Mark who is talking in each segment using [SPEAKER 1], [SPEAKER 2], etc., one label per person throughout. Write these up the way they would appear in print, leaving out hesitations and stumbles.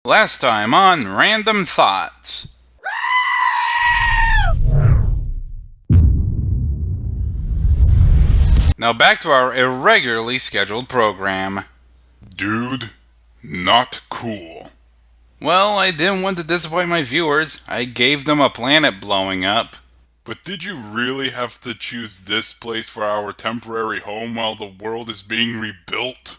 [SPEAKER 1] Last time on Random Thoughts. Now back to our irregularly scheduled program.
[SPEAKER 2] Dude, not cool.
[SPEAKER 1] Well, I didn't want to disappoint my viewers. I gave them a planet blowing up.
[SPEAKER 2] But did you really have to choose this place for our temporary home while the world is being rebuilt?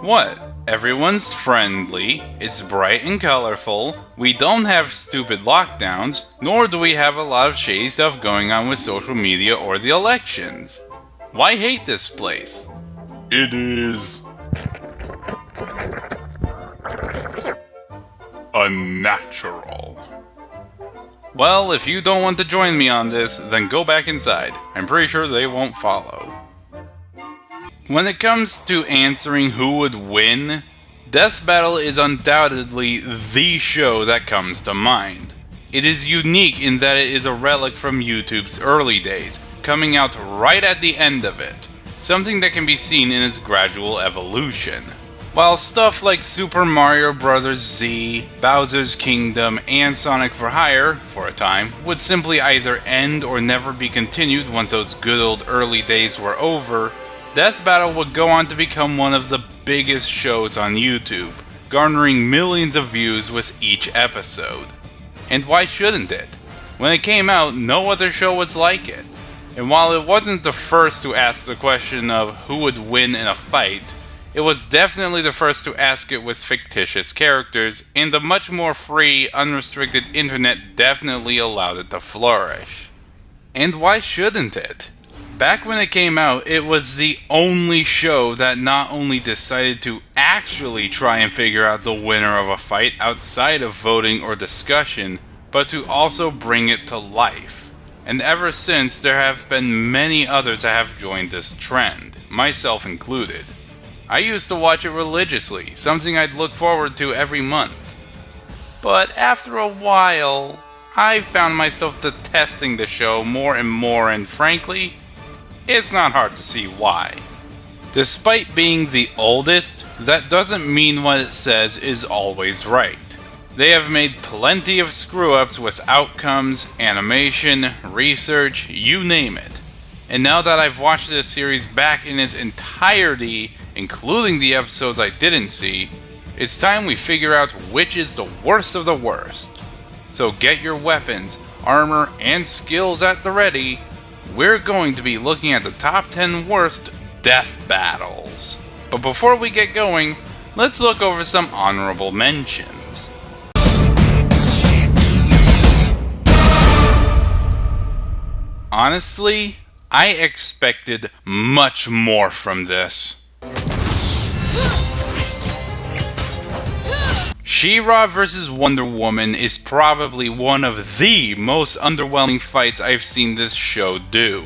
[SPEAKER 1] What? Everyone's friendly, it's bright and colorful, we don't have stupid lockdowns, nor do we have a lot of shady stuff going on with social media or the elections. Why hate this place?
[SPEAKER 2] It is unnatural.
[SPEAKER 1] Well, if you don't want to join me on this, then go back inside. I'm pretty sure they won't follow. When it comes to answering who would win, Death Battle is undoubtedly the show that comes to mind. It is unique in that it is a relic from YouTube's early days, coming out right at the end of it, something that can be seen in its gradual evolution. While stuff like Super Mario Bros. Z, Bowser's Kingdom, and Sonic for Hire, for a time, would simply either end or never be continued once those good old early days were over, Death Battle would go on to become one of the biggest shows on YouTube, garnering millions of views with each episode. And why shouldn't it? When it came out, no other show was like it. And while it wasn't the first to ask the question of who would win in a fight, it was definitely the first to ask it with fictitious characters, and the much more free, unrestricted internet definitely allowed it to flourish. And why shouldn't it? Back when it came out, it was the only show that not only decided to actually try and figure out the winner of a fight outside of voting or discussion, but to also bring it to life. And ever since, there have been many others that have joined this trend, myself included. I used to watch it religiously, something I'd look forward to every month. But after a while, I found myself detesting the show more and more, and frankly, it's not hard to see why. Despite being the oldest, that doesn't mean what it says is always right. They have made plenty of screw-ups with outcomes, animation, research, you name it. And now that I've watched this series back in its entirety, including the episodes I didn't see, it's time we figure out which is the worst of the worst. So get your weapons, armor, and skills at the ready. We're going to be looking at the top 10 worst death battles. But before we get going, let's look over some honorable mentions. Honestly, I expected much more from this. She-Ra vs. Wonder Woman is probably one of the most underwhelming fights I've seen this show do.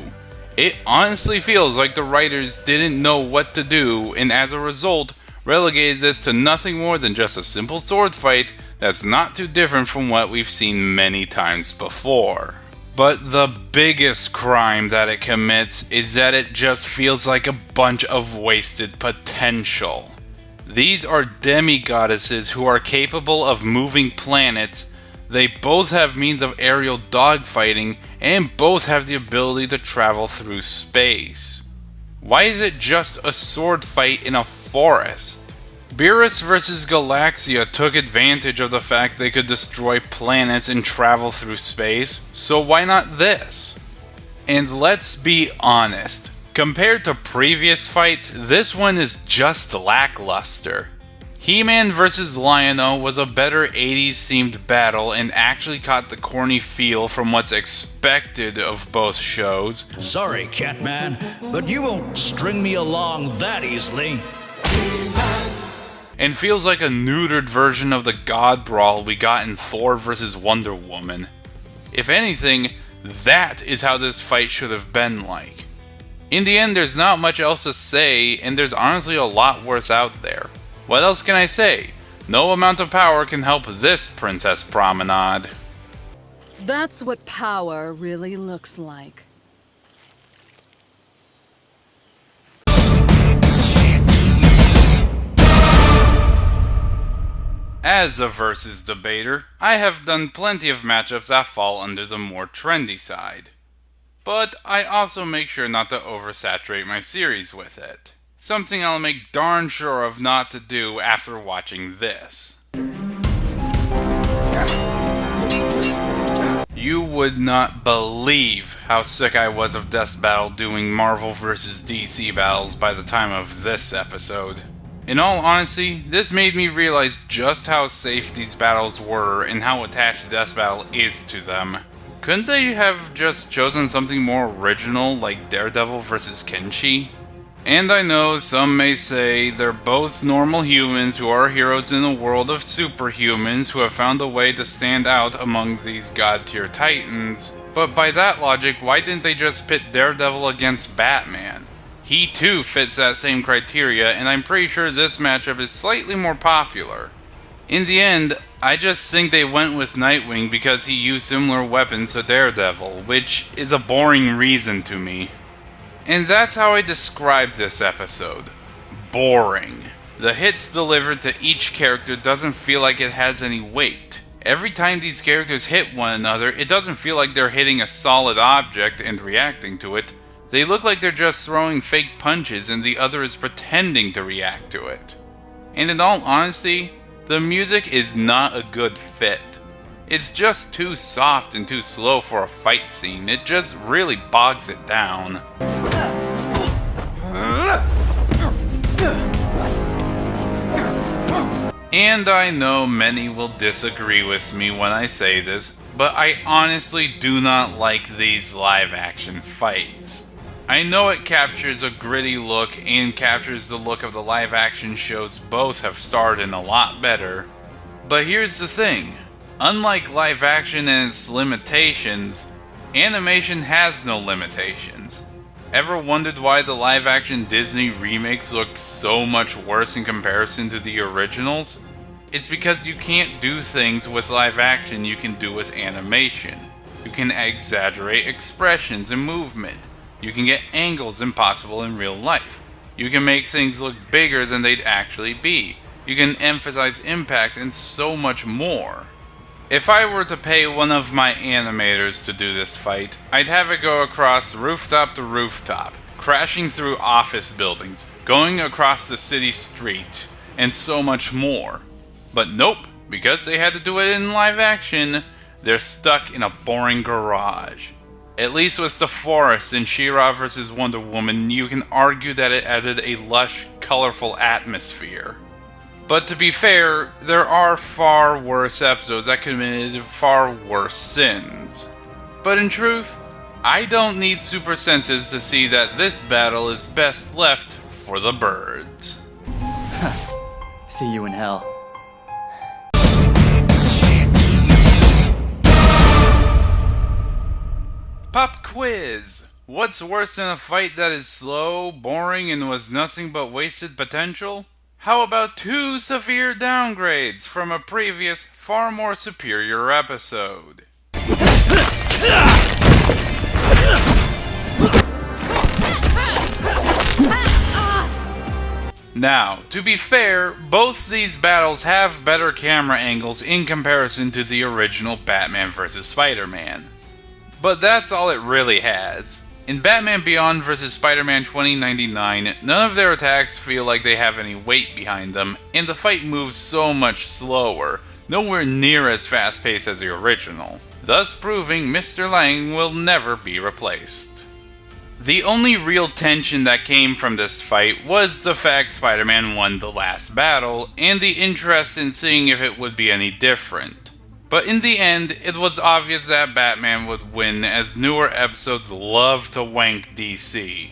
[SPEAKER 1] It honestly feels like the writers didn't know what to do, and as a result, relegated this to nothing more than just a simple sword fight that's not too different from what we've seen many times before. But the biggest crime that it commits is that it just feels like a bunch of wasted potential. These are demigoddesses who are capable of moving planets, they both have means of aerial dogfighting, and both have the ability to travel through space. Why is it just a sword fight in a forest? Beerus vs. Galaxia took advantage of the fact they could destroy planets and travel through space, so why not this? And let's be honest. Compared to previous fights, this one is just lackluster. He-Man vs. Lion-O was a better 80s themed battle and actually caught the corny feel from what's expected of both shows.
[SPEAKER 3] Sorry, Catman, but you won't string me along that easily.
[SPEAKER 1] And feels like a neutered version of the God Brawl we got in Thor vs. Wonder Woman. If anything, that is how this fight should have been like. In the end, there's not much else to say, and there's honestly a lot worse out there. What else can I say? No amount of power can help this Princess Promenade.
[SPEAKER 4] That's what power really looks like.
[SPEAKER 1] As a versus debater, I have done plenty of matchups that fall under the more trendy side. But I also make sure not to oversaturate my series with it. Something I'll make darn sure of not to do after watching this. You would not believe how sick I was of Death Battle doing Marvel vs. DC battles by the time of this episode. In all honesty, this made me realize just how safe these battles were and how attached Death Battle is to them. Couldn't they have just chosen something more original like Daredevil vs. Kenshi? And I know some may say they're both normal humans who are heroes in a world of superhumans who have found a way to stand out among these god-tier titans, but by that logic, why didn't they just pit Daredevil against Batman? He too fits that same criteria, and I'm pretty sure this matchup is slightly more popular. In the end, I just think they went with Nightwing because he used similar weapons to Daredevil, which is a boring reason to me. And that's how I describe this episode. Boring. The hits delivered to each character doesn't feel like it has any weight. Every time these characters hit one another, it doesn't feel like they're hitting a solid object and reacting to it. They look like they're just throwing fake punches and the other is pretending to react to it. And in all honesty, the music is not a good fit. It's just too soft and too slow for a fight scene. It just really bogs it down. And I know many will disagree with me when I say this, but I honestly do not like these live-action fights. I know it captures a gritty look and captures the look of the live-action shows both have starred in a lot better, but here's the thing. Unlike live action and its limitations, animation has no limitations. Ever wondered why the live action Disney remakes look so much worse in comparison to the originals? It's because you can't do things with live action you can do with animation. You can exaggerate expressions and movement. You can get angles impossible in real life. You can make things look bigger than they'd actually be. You can emphasize impacts and so much more. If I were to pay one of my animators to do this fight, I'd have it go across rooftop to rooftop, crashing through office buildings, going across the city street, and so much more. But nope, because they had to do it in live action, they're stuck in a boring garage. At least with the forest in She-Ra vs. Wonder Woman, you can argue that it added a lush, colorful atmosphere. But to be fair, there are far worse episodes that committed far worse sins. But in truth, I don't need super senses to see that this battle is best left for the birds.
[SPEAKER 5] See you in hell.
[SPEAKER 1] Pop quiz! What's worse than a fight that is slow, boring, and was nothing but wasted potential? How about 2 severe downgrades from a previous, far more superior episode? Now, to be fair, both these battles have better camera angles in comparison to the original Batman vs. Spider-Man. But that's all it really has. In Batman Beyond vs. Spider-Man 2099, none of their attacks feel like they have any weight behind them, and the fight moves so much slower, nowhere near as fast-paced as the original, thus proving Mr. Lang will never be replaced. The only real tension that came from this fight was the fact Spider-Man won the last battle, and the interest in seeing if it would be any different. But in the end, it was obvious that Batman would win, as newer episodes love to wank DC.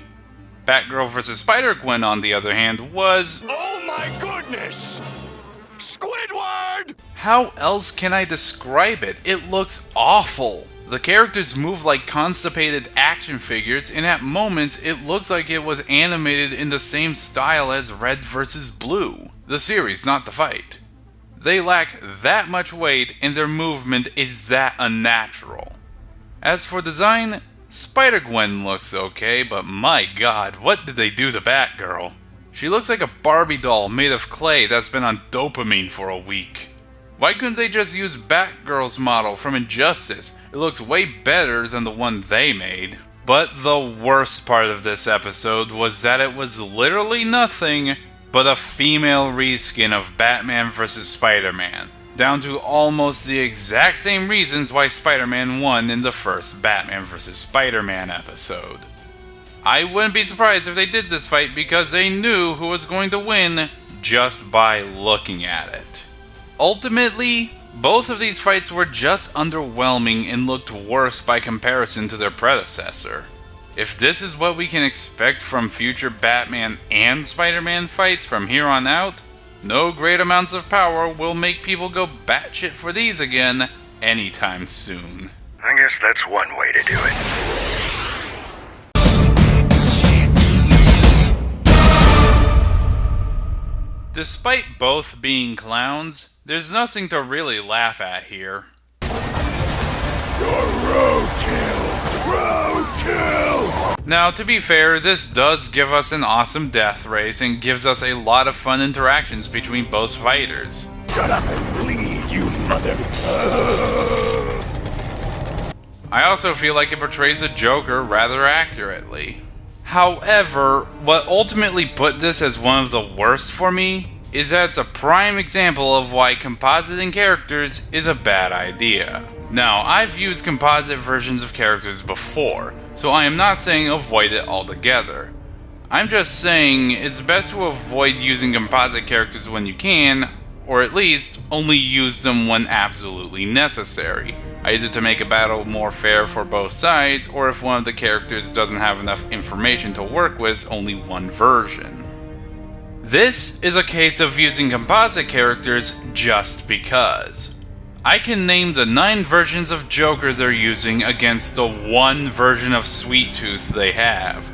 [SPEAKER 1] Batgirl vs. Spider-Gwen, on the other hand, was...
[SPEAKER 3] Oh my goodness! Squidward!
[SPEAKER 1] How else can I describe it? It looks awful. The characters move like constipated action figures, and at moments it looks like it was animated in the same style as Red vs. Blue, the series, not the fight. They lack that much weight, and their movement is that unnatural. As for design, Spider-Gwen looks okay, but my god, what did they do to Batgirl? She looks like a Barbie doll made of clay that's been on dopamine for a week. Why couldn't they just use Batgirl's model from Injustice? It looks way better than the one they made. But the worst part of this episode was that it was literally nothing but a female reskin of Batman vs. Spider-Man, down to almost the exact same reasons why Spider-Man won in the first Batman vs. Spider-Man episode. I wouldn't be surprised if they did this fight because they knew who was going to win just by looking at it. Ultimately, both of these fights were just underwhelming and looked worse by comparison to their predecessor. If this is what we can expect from future Batman and Spider-Man fights from here on out, no great amounts of power will make people go batshit for these again anytime soon.
[SPEAKER 6] I guess that's one way to do it.
[SPEAKER 1] Despite both being clowns, there's nothing to really laugh at here. Now, to be fair, this does give us an awesome death race and gives us a lot of fun interactions between both fighters.
[SPEAKER 6] Shut up and bleed, you mother...
[SPEAKER 1] I also feel like it portrays the Joker rather accurately. However, what ultimately put this as one of the worst for me is that it's a prime example of why compositing characters is a bad idea. Now, I've used composite versions of characters before, so I am not saying avoid it altogether. I'm just saying it's best to avoid using composite characters when you can, or at least only use them when absolutely necessary, either to make a battle more fair for both sides, or if one of the characters doesn't have enough information to work with only one version. This is a case of using composite characters just because. I can name the 9 versions of Joker they're using against the 1 version of Sweet Tooth they have.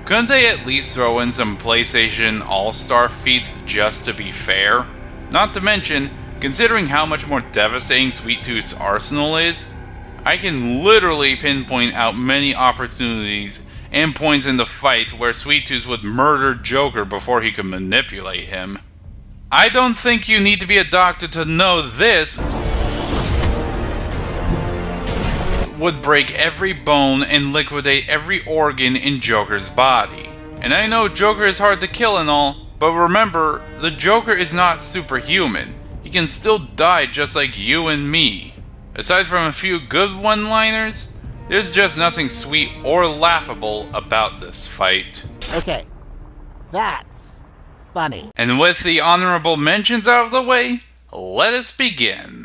[SPEAKER 1] Couldn't they at least throw in some PlayStation All-Star feats just to be fair? Not to mention, considering how much more devastating Sweet Tooth's arsenal is, I can literally pinpoint out many opportunities and points in the fight where Sweet Tooth would murder Joker before he could manipulate him. I don't think you need to be a doctor to know this would break every bone and liquidate every organ in Joker's body. And I know Joker is hard to kill and all, but remember, the Joker is not superhuman. He can still die just like you and me. Aside from a few good one-liners, there's just nothing sweet or laughable about this fight.
[SPEAKER 7] Okay, that's funny.
[SPEAKER 1] And with the honorable mentions out of the way, let us begin.